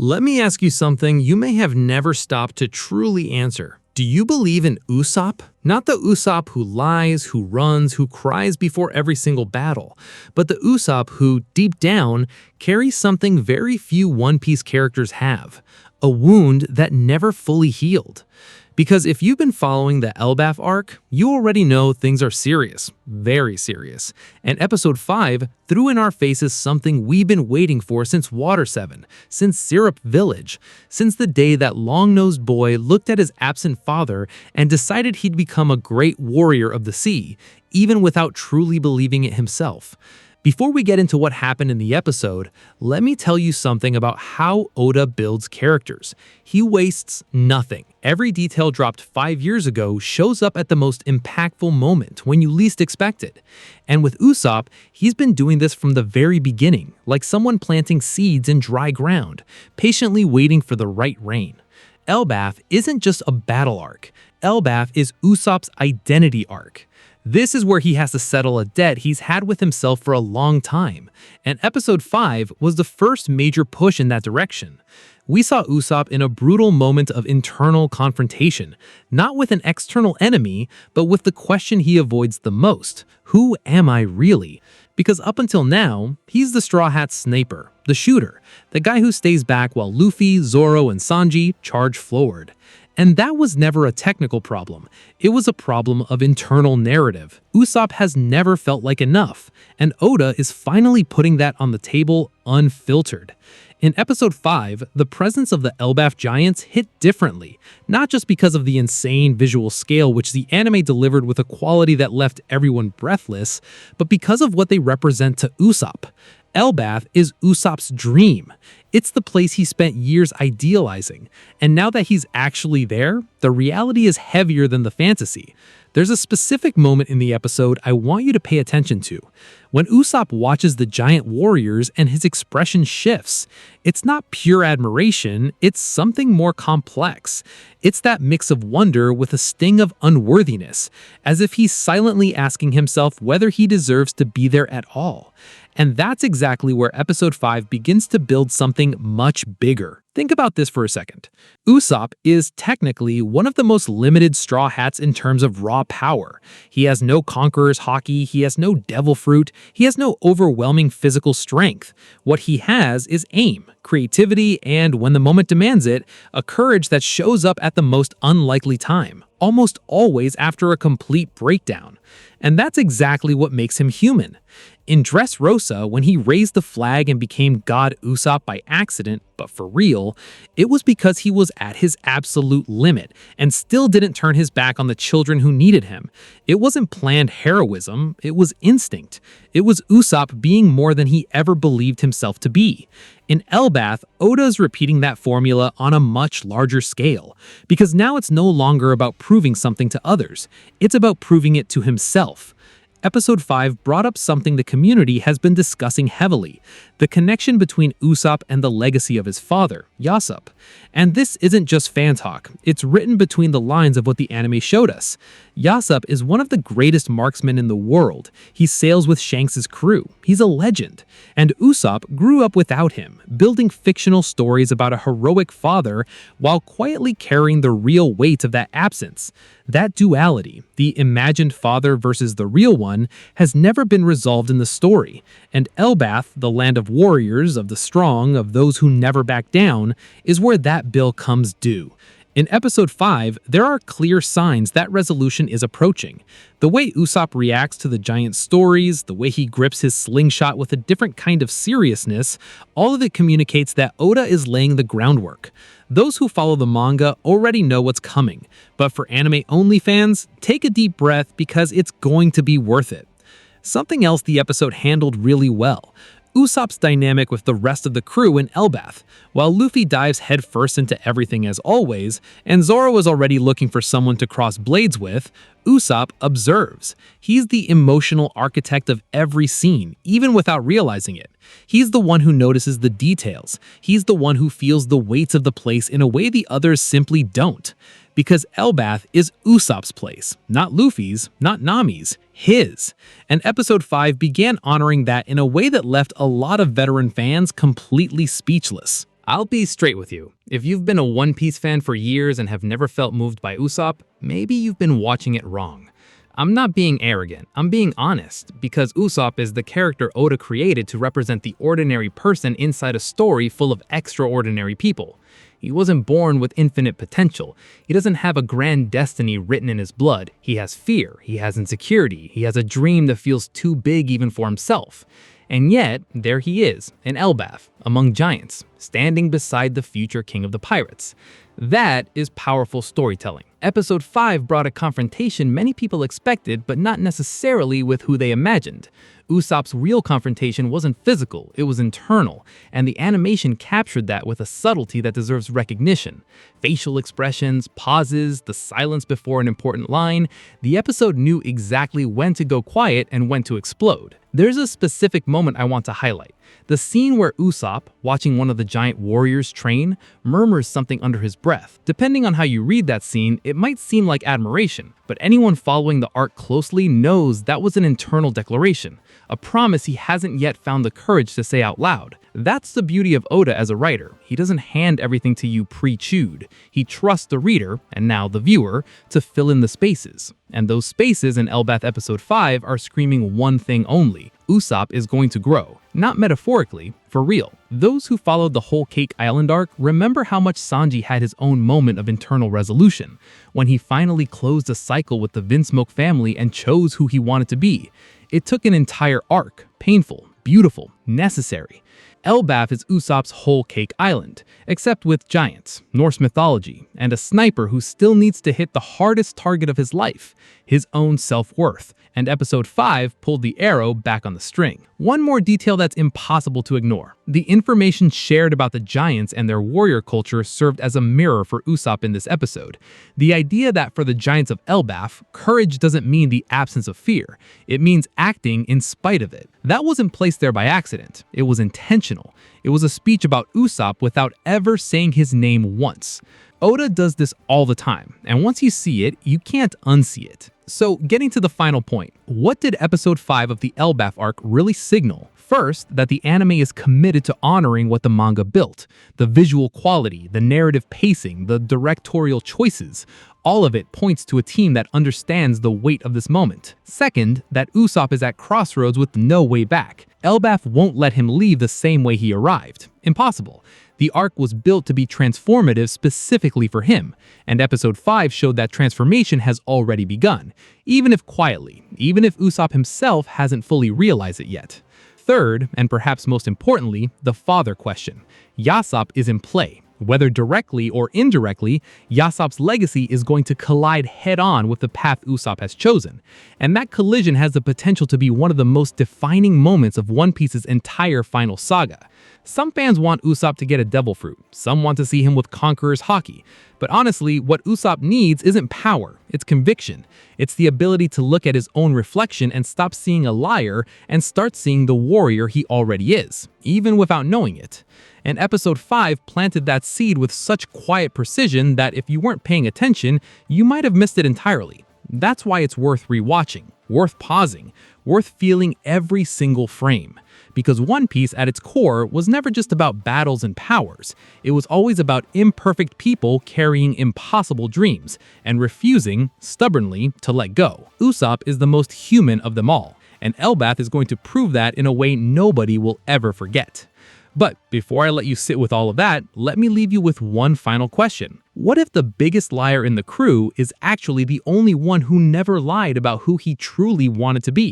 Let me ask you something you may have never stopped to truly answer. Do you believe in Usopp? Not the Usopp who lies, who runs, who cries before every single battle, but the Usopp who, deep down, carries something very few One Piece characters have, a wound that never fully healed. Because if you've been following the Elbaf arc, you already know things are serious, very serious. And episode 5 threw in our faces something we've been waiting for since Water 7, since Syrup Village, since the day that long-nosed boy looked at his absent father and decided he'd become a great warrior of the sea, even without truly believing it himself. Before we get into what happened in the episode, let me tell you something about how Oda builds characters. He wastes nothing. Every detail dropped 5 years ago shows up at the most impactful moment when you least expect it. And with Usopp, he's been doing this from the very beginning, like someone planting seeds in dry ground, patiently waiting for the right rain. Elbaf isn't just a battle arc. Elbaf is Usopp's identity arc. This is where he has to settle a debt he's had with himself for a long time, and episode 5 was the first major push in that direction. We saw Usopp in a brutal moment of internal confrontation, not with an external enemy, but with the question he avoids the most: who am I really? Because up until now, he's the Straw Hat sniper, the shooter, the guy who stays back while Luffy, Zoro, and Sanji charge forward. And that was never a technical problem. It was a problem of internal narrative. Usopp has never felt like enough, and Oda is finally putting that on the table unfiltered. In episode 5, the presence of the Elbaf giants hit differently, not just because of the insane visual scale which the anime delivered with a quality that left everyone breathless, but because of what they represent to Usopp. Elbaf is Usopp's dream. It's the place he spent years idealizing, and now that he's actually there, the reality is heavier than the fantasy. There's a specific moment in the episode I want you to pay attention to. When Usopp watches the giant warriors and his expression shifts, it's not pure admiration, it's something more complex. It's that mix of wonder with a sting of unworthiness, as if he's silently asking himself whether he deserves to be there at all. And that's exactly where episode 5 begins to build something much bigger. Think about this for a second. Usopp is technically one of the most limited Straw Hats in terms of raw power. He has no Conqueror's Haki, he has no Devil Fruit, he has no overwhelming physical strength. What he has is aim, creativity, and, when the moment demands it, a courage that shows up at the most unlikely time, almost always after a complete breakdown. And that's exactly what makes him human. In Dressrosa, when he raised the flag and became God Usopp by accident, but for real, it was because he was at his absolute limit and still didn't turn his back on the children who needed him. It wasn't planned heroism, it was instinct. It was Usopp being more than he ever believed himself to be. In Elbaf, Oda is repeating that formula on a much larger scale, because now it's no longer about proving something to others, it's about proving it to himself. Episode 5 brought up something the community has been discussing heavily, the connection between Usopp and the legacy of his father, Yasopp. And this isn't just fan talk, it's written between the lines of what the anime showed us. Yasopp is one of the greatest marksmen in the world. He sails with Shanks' crew. He's a legend. And Usopp grew up without him, building fictional stories about a heroic father while quietly carrying the real weight of that absence. That duality, the imagined father versus the real one, has never been resolved in the story. And Elbaf, the land of warriors, of the strong, of those who never back down, is where that bill comes due. In episode 5, there are clear signs that resolution is approaching. The way Usopp reacts to the giant stories, the way he grips his slingshot with a different kind of seriousness, all of it communicates that Oda is laying the groundwork. Those who follow the manga already know what's coming, but for anime-only fans, take a deep breath because it's going to be worth it. Something else the episode handled really well: Usopp's dynamic with the rest of the crew in Elbaf. While Luffy dives headfirst into everything as always, and Zoro is already looking for someone to cross blades with, Usopp observes. He's the emotional architect of every scene, even without realizing it. He's the one who notices the details. He's the one who feels the weights of the place in a way the others simply don't. Because Elbaf is Usopp's place, not Luffy's, not Nami's, his. And episode 5 began honoring that in a way that left a lot of veteran fans completely speechless. I'll be straight with you. If you've been a One Piece fan for years and have never felt moved by Usopp, maybe you've been watching it wrong. I'm not being arrogant, I'm being honest, because Usopp is the character Oda created to represent the ordinary person inside a story full of extraordinary people. He wasn't born with infinite potential. He doesn't have a grand destiny written in his blood. He has fear, he has insecurity, he has a dream that feels too big even for himself. And yet, there he is, an Elbaf, among giants, standing beside the future king of the pirates. That is powerful storytelling. Episode 5 brought a confrontation many people expected, but not necessarily with who they imagined. Usopp's real confrontation wasn't physical, it was internal, and the animation captured that with a subtlety that deserves recognition. Facial expressions, pauses, the silence before an important line, the episode knew exactly when to go quiet and when to explode. There's a specific moment I want to highlight. The scene where Usopp, watching one of the giant warriors train, murmurs something under his breath. Depending on how you read that scene, it might seem like admiration, but anyone following the arc closely knows that was an internal declaration, a promise he hasn't yet found the courage to say out loud. That's the beauty of Oda as a writer. He doesn't hand everything to you pre-chewed. He trusts the reader, and now the viewer, to fill in the spaces. And those spaces in Elbaf episode 5 are screaming one thing only: Usopp is going to grow. Not metaphorically, for real. Those who followed the whole Cake Island arc remember how much Sanji had his own moment of internal resolution, when he finally closed a cycle with the Vinsmoke family and chose who he wanted to be. It took an entire arc, painful, beautiful, necessary. Elbaf is Usopp's whole Cake Island, except with giants, Norse mythology, and a sniper who still needs to hit the hardest target of his life, his own self-worth, and episode 5 pulled the arrow back on the string. One more detail that's impossible to ignore. The information shared about the giants and their warrior culture served as a mirror for Usopp in this episode. The idea that for the giants of Elbaf, courage doesn't mean the absence of fear. It means acting in spite of it. That wasn't placed there by accident. It was intentional. It was a speech about Usopp without ever saying his name once. Oda does this all the time, and once you see it, you can't unsee it. So, getting to the final point, what did episode 5 of the Elbaf arc really signal? First, that the anime is committed to honoring what the manga built. The visual quality, the narrative pacing, the directorial choices, all of it points to a team that understands the weight of this moment. Second, that Usopp is at crossroads with no way back. Elbaf won't let him leave the same way he arrived. Impossible. The arc was built to be transformative specifically for him, and episode 5 showed that transformation has already begun, even if quietly, even if Usopp himself hasn't fully realized it yet. Third, and perhaps most importantly, the father question. Yasopp is in play. Whether directly or indirectly, Yasopp's legacy is going to collide head-on with the path Usopp has chosen, and that collision has the potential to be one of the most defining moments of One Piece's entire final saga. Some fans want Usopp to get a devil fruit, some want to see him with Conqueror's haki, but honestly, what Usopp needs isn't power, it's conviction. It's the ability to look at his own reflection and stop seeing a liar and start seeing the warrior he already is, even without knowing it. And episode 5 planted that seed with such quiet precision that if you weren't paying attention, you might have missed it entirely. That's why it's worth rewatching, worth pausing, worth feeling every single frame. Because One Piece at its core was never just about battles and powers. It was always about imperfect people carrying impossible dreams and refusing, stubbornly, to let go. Usopp is the most human of them all, and Elbaf is going to prove that in a way nobody will ever forget. But before I let you sit with all of that, let me leave you with one final question. What if the biggest liar in the crew is actually the only one who never lied about who he truly wanted to be?